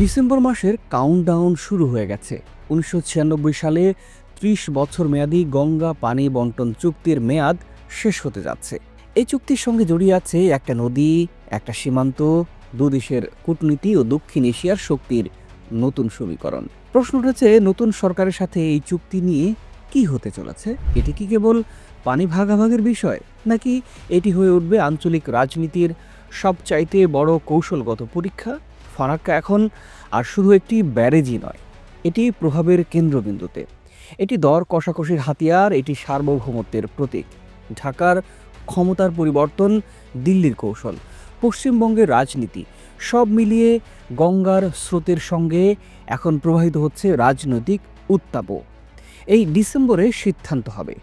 December মাসের countdown শুরু হয়ে গেছে। ১৯৯৬ সালে ৩০ বছর মেয়াদী গঙ্গা পানি বন্টন চুক্তির মেয়াদ শেষ হতে যাচ্ছে। এই চুক্তির সঙ্গে জড়িয়ে আছে একটা নদী, একটা সীমান্ত, দুদেশের কূটনীতি ও দক্ষিণ এশিয়ার শক্তির নতুন সমীকরণ। প্রশ্ন উঠেছে, নতুন সরকারের সাথে এই চুক্তি নিয়ে কি হতে চলেছে? এটি কি কেবল পানি ভাগাভাগির বিষয়, নাকি এটি হয়ে উঠবে আঞ্চলিক রাজনীতির সবচাইতে বড় কৌশলগত পরীক্ষা? ফারাক্কা এখন আর শুধু একটি ব্যারেজই নয়, এটি প্রভাবের কেন্দ্রবিন্দুতে। এটি দর কষাকষির হাতিয়ার, এটি সার্বভৌমত্বের প্রতীক। ঢাকার ক্ষমতার পরিবর্তন, দিল্লির কৌশল, পশ্চিমবঙ্গের রাজনীতি, সব মিলিয়ে গঙ্গার স্রোতের সঙ্গে এখন প্রবাহিত হচ্ছে রাজনৈতিক উত্তাপও। এই ডিসেম্বরে সিদ্ধান্ত হবে,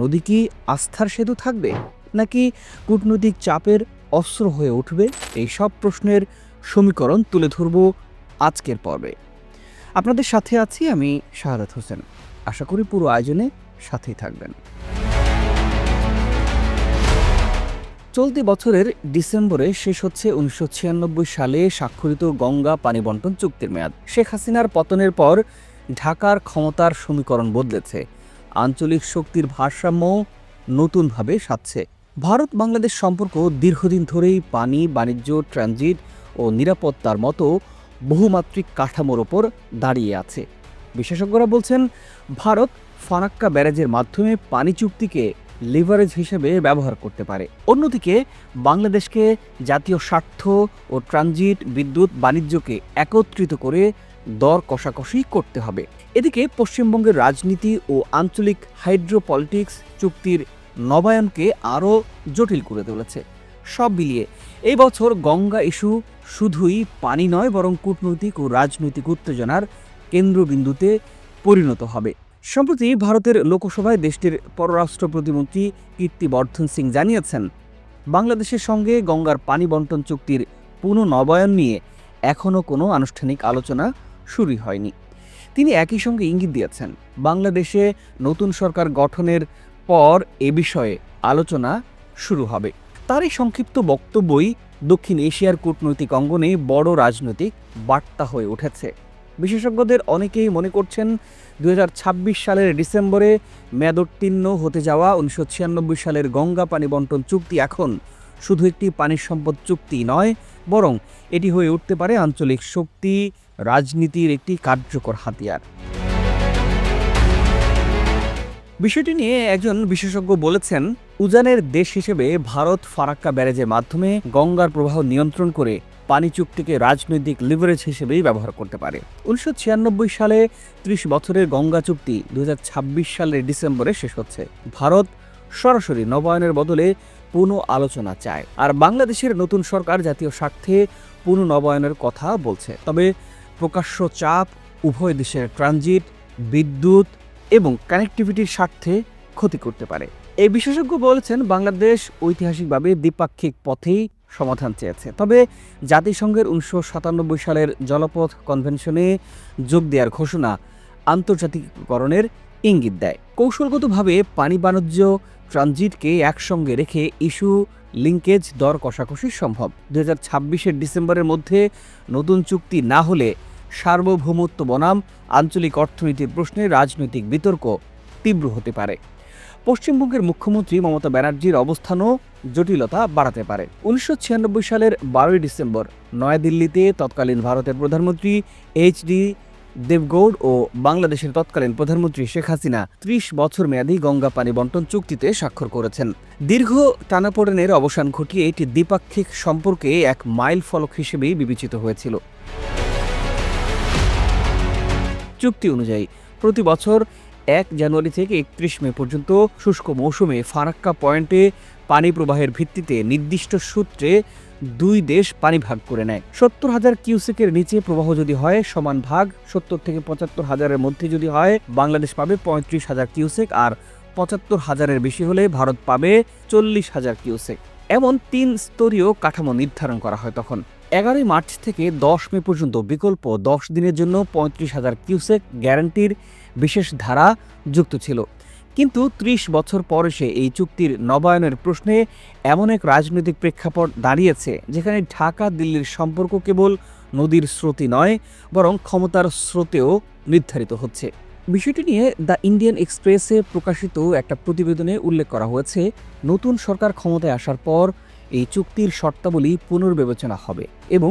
নদী কি আস্থার সেতু থাকবে, নাকি কূটনৈতিক চাপের অস্ত্র হয়ে উঠবে? এই সব প্রশ্নের সমীকরণ তুলে ধরব আজকের পর্বে। আপনাদের সাথে আছি আমি শাহাদাত হোসেন। আশা করি পুরো আয়োজনে সাথেই থাকবেন। চলতি বছরের ডিসেম্বরে শেষ হচ্ছে ১৯৯৬ সালে স্বাক্ষরিত গঙ্গা পানি বন্টন চুক্তির মেয়াদ। শেখ হাসিনার পতনের পর ঢাকার ক্ষমতার সমীকরণ বদলেছে, আঞ্চলিক শক্তির ভারসাম্য নতুনভাবে সাজছে। ভারত বাংলাদেশ সম্পর্ক দীর্ঘদিন ধরেই পানি, বাণিজ্য, ট্রানজিট ও নিরাপত্তার মতো বহুমাত্রিক কাঠামোর ওপর দাঁড়িয়ে আছে। বিশেষজ্ঞরা বলছেন, ভারত ফারাক্কা ব্যারেজের মাধ্যমে পানি চুক্তিকে লিভারেজ হিসেবে ব্যবহার করতে পারে। অন্যদিকে বাংলাদেশকে জাতীয় স্বার্থ ও ট্রানজিট, বিদ্যুৎ, বাণিজ্যকে একত্রিত করে দর কষাকষি করতে হবে। এদিকে পশ্চিমবঙ্গের রাজনীতি ও আঞ্চলিক হাইড্রোপলিটিক্স চুক্তির নবায়নকে আরও জটিল করে তুলেছে। সব মিলিয়ে এই বছর গঙ্গা ইস্যু শুধুই পানি নয়, বরং কূটনৈতিক ও রাজনৈতিক উত্তেজনার কেন্দ্রবিন্দুতে পরিণত হবে। সম্প্রতি ভারতের লোকসভায় দেশটির পররাষ্ট্র প্রতিমন্ত্রী কীর্তিবর্ধন সিং জানিয়েছেন, বাংলাদেশের সঙ্গে গঙ্গার পানি বন্টন চুক্তির পুনর্নবায়ন নিয়ে এখনও কোনো আনুষ্ঠানিক আলোচনা শুরু হয়নি। তিনি একই সঙ্গে ইঙ্গিত দিয়েছেন, বাংলাদেশে নতুন সরকার গঠনের পর এ বিষয়ে আলোচনা শুরু হবে। তার এই সংক্ষিপ্ত বক্তব্যই দক্ষিণ এশিয়ার কূটনৈতিক অঙ্গনে বড় রাজনৈতিক বার্তা হয়ে উঠেছে। বিশেষজ্ঞদের অনেকেই মনে করছেন, ২০২৬ সালের ডিসেম্বরে মেয়াদোত্তীর্ণ হতে যাওয়া ১৯৯৬ সালের গঙ্গা পানি বন্টন চুক্তি এখন শুধু একটি পানির সম্পদ চুক্তি নয়, বরং এটি হয়ে উঠতে পারে আঞ্চলিক শক্তি রাজনীতির একটি কার্যকর হাতিয়ার। বিষয়টি নিয়ে একজন বিশেষজ্ঞ বলেছেন, উজানের দেশ হিসেবে ভারত ফারাক্কা ব্যারেজের মাধ্যমে গঙ্গার প্রবাহ নিয়ন্ত্রণ করে পানি চুক্তিকে রাজনৈতিক লিভারেজ হিসেবেই ব্যবহার করতে পারে। ১৯৯৬ সালে ৩০ বছরের গঙ্গা চুক্তি ২০২৬ সালের ডিসেম্বরে শেষ হচ্ছে। ভারত সরাসরি নবায়নের বদলে পুনঃ আলোচনা চায়, আর বাংলাদেশের নতুন সরকার জাতীয় স্বার্থে পুনর্নবায়নের কথা বলছে। তবে প্রকাশ্য চাপ উভয় দেশের ট্রানজিট, বিদ্যুৎ এবং কানেক্টিভিটির স্বার্থে ক্ষতি করতে পারে। এই বিশেষজ্ঞ বলেছেন, বাংলাদেশ ঐতিহাসিকভাবে দ্বিপাক্ষিক পথেই সমাধান চেয়েছে, তবে জাতিসংঘের ১৯৯৭ সালের জলপথ কনভেনশনে যোগ দেওয়ার ঘোষণা আন্তর্জাতিকীকরণের ইঙ্গিত দেয়। কৌশলগতভাবে পানি, বাণিজ্য, ট্রানজিটকে একসঙ্গে রেখে ইস্যু লিঙ্কেজ, দর কষাকষি সম্ভব। ২০২৬-এর ডিসেম্বরের মধ্যে নতুন চুক্তি না হলে সার্বভৌমত্ব বনাম আঞ্চলিক অর্থনীতির প্রশ্নে রাজনৈতিক বিতর্ক তীব্র হতে পারে। পশ্চিমবঙ্গের মুখ্যমন্ত্রী মমতা ব্যানার্জির অবস্থানও জটিলতা বাড়াতে পারে। ১৯৯৬ সালের ১২ই ডিসেম্বর নয়াদিল্লিতে তৎকালীন ভারতের প্রধানমন্ত্রী এইচ.ডি. দেবগৌড় ও বাংলাদেশের তৎকালীন প্রধানমন্ত্রী শেখ হাসিনা ৩০ বছর মেয়াদী গঙ্গা পানি বন্টন চুক্তিতে স্বাক্ষর করেছেন। দীর্ঘ টানাপোড়েনের অবসান ঘটিয়ে এটি দ্বিপাক্ষিক সম্পর্কে এক মাইল ফলক হিসেবেই বিবেচিত হয়েছিল। চুক্তি অনুযায়ী প্রতি বছর ১ জানুয়ারি থেকে ৩১ মে পর্যন্ত শুষ্ক মৌসুমে ফারাক্কা পয়েন্টে পানি প্রবাহের ভিত্তিতে নির্দিষ্ট সূত্রে দুই দেশ পানি ভাগ করে নেয়। ৭০,০০০ কিউসেকের নিচে প্রবাহ যদি হয় সমান ভাগ, ৭০ থেকে ৭৫,০০০-এর মধ্যে যদি হয় বাংলাদেশ পাবে ৩৫,০০০ কিউসেক, আর ৭৫,০০০-এর বেশি হলে ভারত পাবে ৪০,০০০ কিউসেক। এমন ৩ স্তরীয় কাঠামো নির্ধারণ করা হয় তখন। ১১ই মার্চ থেকে ১০ মে পর্যন্ত বিকল্প ১০ দিনের জন্য ৩৫,০০০ কিউসেক গ্যারান্টির বিশেষ ধারা যুক্ত ছিল। কিন্তু ৩০ বছর পর এসে এই চুক্তির নবায়নের প্রশ্নে এমন এক রাজনৈতিক প্রেক্ষাপট দাঁড়িয়েছে, যেখানে ঢাকা দিল্লির সম্পর্ক কেবল নদীর স্রোতই নয়, বরং ক্ষমতার স্রোতেও নির্ধারিত হচ্ছে। বিষয়টি নিয়ে দ্য ইন্ডিয়ান এক্সপ্রেসে প্রকাশিত একটা প্রতিবেদনে উল্লেখ করা হয়েছে, নতুন সরকার ক্ষমতায় আসার পর এই চুক্তির শর্তাবলী পুনর্বিবেচনা হবে এবং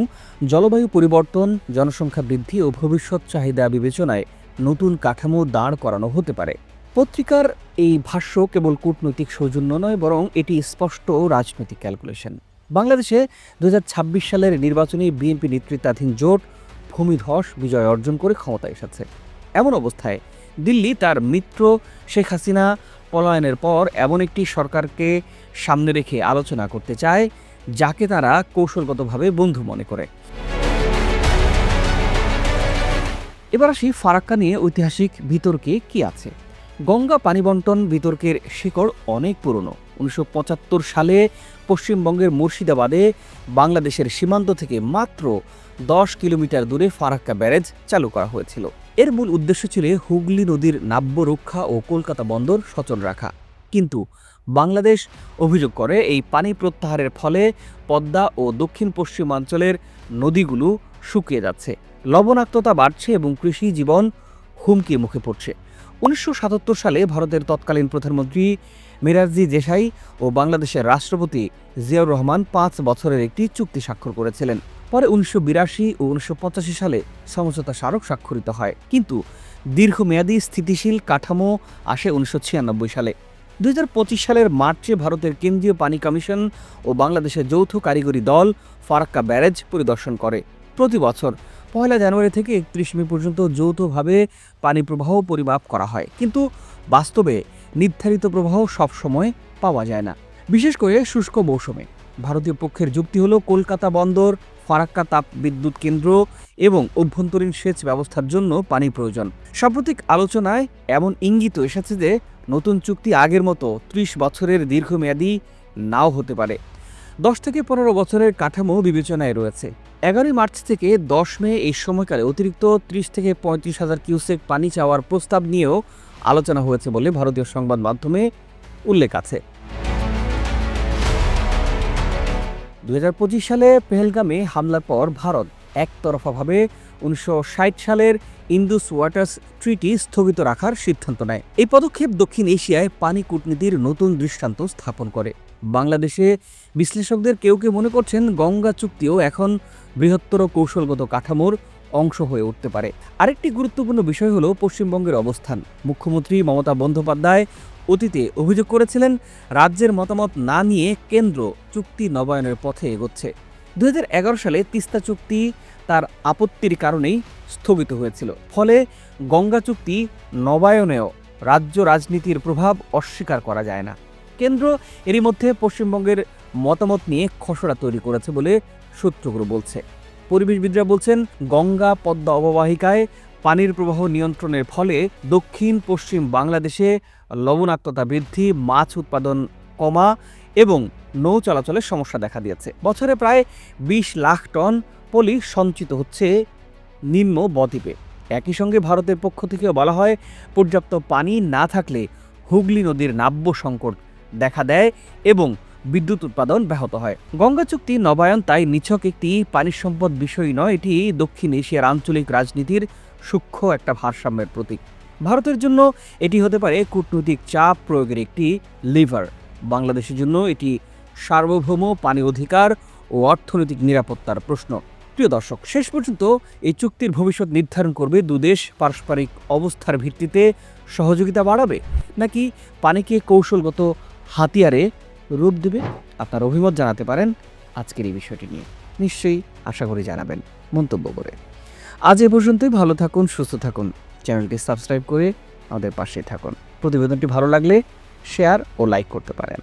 জলবায়ু পরিবর্তন, জনসংখ্যা বৃদ্ধি ও ভবিষ্যৎ চাহিদা বিবেচনায় নতুন কাঠামো দাঁড় করানো হতে পারে। পত্রিকার এই ভাষ্য কেবল কূটনৈতিক সৌজন্য নয়, বরং এটি স্পষ্ট রাজনৈতিক ক্যালকুলেশন। বাংলাদেশে 2026 সালের নির্বাচনে বিএনপি নেতৃত্বাধীন জোট ভূমিধস বিজয় অর্জন করে ক্ষমতায় এসেছে। এমন অবস্থায় দিল্লি তার মিত্র শেখ হাসিনা পলায়নের পর এমন একটি সরকারকে সামনে রেখে আলোচনা করতে চায় যাকে তারা কৌশলগতভাবে বন্ধু মনে করে। এবার আসি ফারাক্কা নিয়ে ঐতিহাসিক বিতর্কে কি আছে। গঙ্গা পানি বন্টন বিতর্কের শিকড় অনেক পুরনো। 1975 সালে পশ্চিমবঙ্গের মুর্শিদাবাদে বাংলাদেশের সীমান্ত থেকে মাত্র 10 কিলোমিটার দূরে ফারাক্কা ব্যারেজ চালু করা হয়েছিল। এর মূল উদ্দেশ্য ছিল হুগলি নদীর নাব্য রক্ষা ও কলকাতা বন্দর সচল রাখা। কিন্তু বাংলাদেশ অভিযোগ করে এই পানি প্রত্যাহারের ফলে পদ্মা ও দক্ষিণ পশ্চিমাঞ্চলের নদীগুলো শুকিয়ে যাচ্ছে, লবণাক্ততা বাড়ছে এবং কৃষি জীবন হুমকির মুখে পড়ছে। 1977 সালে ভারতের তৎকালীন প্রধানমন্ত্রী মিরারজি দেশাই ও বাংলাদেশের রাষ্ট্রপতি জিয়াউর রহমান 5 বছরের একটি চুক্তি স্বাক্ষর করেছিলেন। পরে 1982 ও 1985 সালে সমঝোতা স্মারক স্বাক্ষরিত হয়, কিন্তু দীর্ঘমেয়াদী স্থিতিশীল কাঠামো আসে 1996 সালে। 2025 সালের মার্চে ভারতের কেন্দ্রীয় পানি কমিশন ও বাংলাদেশের যৌথ কারিগরি দল ফারাক্কা ব্যারেজ পরিদর্শন করে। প্রতি বছর 1 জানুয়ারি থেকে 31 মে পর্যন্ত যৌথভাবে পানি প্রবাহ পরিমাপ করা হয়, কিন্তু বাস্তবে নির্ধারিত প্রবাহ সবসময় পাওয়া যায় না, বিশেষ করে শুষ্ক মৌসুমে। ভারতীয় পক্ষের যুক্তি হলো কলকাতা বন্দর, ফারাক্কা তাপ বিদ্যুৎ কেন্দ্র এবং অভ্যন্তরীণ সেচ ব্যবস্থার জন্য পানি প্রয়োজন। সাম্প্রতিক আলোচনায় এমন ইঙ্গিত এসেছে যে নতুন চুক্তি আগের মতো 30 বছরের দীর্ঘমেয়াদী নাও হতে পারে। 10 থেকে 15 বছরের কাঠামো বিবেচনায় রয়েছে। 11 মার্চ থেকে 10 মে এই সময়কালে অতিরিক্ত 30 থেকে 35 হাজার কিউসেক পানি চাওয়ার প্রস্তাব নিয়েও আলোচনা হয়েছে বলে ভারতীয় সংবাদ মাধ্যমে উল্লেখ আছে। 2025 সালে পেহেলগামে হামলার পর ভারত একতরফাভাবে 1960 সালের ইন্দুস ওয়াটার্স ট্রিটি স্থগিত রাখার সিদ্ধান্ত নেয়। এই পদক্ষেপ দক্ষিণ এশিয়ায় পানি কূটনীতির নতুন দৃষ্টান্ত স্থাপন করে। বাংলাদেশে বিশ্লেষকদের কেউ কেউ মনে করছেন গঙ্গা চুক্তিও এখন বৃহত্তর কৌশলগত কাঠামোর অংশ হয়ে উঠতে পারে। আরেকটি গুরুত্বপূর্ণ বিষয় হলো পশ্চিমবঙ্গের অবস্থান। মুখ্যমন্ত্রী মমতা বন্দ্যোপাধ্যায় অতীতে অভিযোগ করেছিলেন রাজ্যের মতামত না নিয়ে কেন্দ্র চুক্তি নবায়নের পথে এগোচ্ছে। 2011 সালে তিস্তা চুক্তি তার আপত্তির কারণেই স্থগিত হয়েছিল। ফলে গঙ্গা চুক্তি নবায়নেও রাজ্য রাজনীতির প্রভাব অস্বীকার করা যায় না। কেন্দ্র এরই মধ্যে পশ্চিমবঙ্গের মতামত নিয়ে খসড়া তৈরি করেছে বলে সূত্রগুলো বলছে। পরিবেশবিদরা বলছেন গঙ্গা পদ্মা অববাহিকায় পানির প্রবাহ নিয়ন্ত্রণের ফলে দক্ষিণ পশ্চিম বাংলাদেশে লবণাক্ততা বৃদ্ধি, মাছ উৎপাদন কমা এবং নৌ চলাচলের সমস্যা দেখা দিয়েছে। বছরে প্রায় 20 লাখ টন পলি সঞ্চিত হচ্ছে নিম্ন বদ্বীপে। একই সঙ্গে ভারতের পক্ষ থেকেও বলা হয় পর্যাপ্ত পানি না থাকলে হুগলি নদীর নাব্য সংকট দেখা দেয় এবং বিদ্যুৎ উৎপাদন ব্যাহত হয়। গঙ্গা চুক্তি নবায়ন তাই নিছক একটি পানি সম্পদ বিষয় নয়, এটি দক্ষিণ এশিয়ার আঞ্চলিক রাজনীতির সূক্ষ্ম একটা ভারসাম্যের প্রতীক। ভারতের জন্য এটি হতে পারে কূটনৈতিক চাপ প্রয়োগের একটি লিভার। বাংলাদেশের জন্য এটি সার্বভৌম পানি অধিকার ও অর্থনৈতিক নিরাপত্তার প্রশ্ন। প্রিয় দর্শক, শেষ পর্যন্ত এই চুক্তির ভবিষ্যৎ নির্ধারণ করবে দুদেশ পারস্পরিক অবস্থার ভিত্তিতে সহযোগিতা বাড়াবে নাকি পানিকে কৌশলগত হাতিয়ারে রূপ দেবে। আপনার অভিমত জানাতে পারেন আজকের এই বিষয়টি নিয়ে। নিশ্চয়ই আশা করি জানাবেন মন্তব্য করে। আজ এ পর্যন্তই। ভালো থাকুন, সুস্থ থাকুন। চ্যানেলটি সাবস্ক্রাইব করে আমাদের পাশে থাকুন। প্রতিবেদনটি ভালো লাগলে শেয়ার ও লাইক করতে পারেন।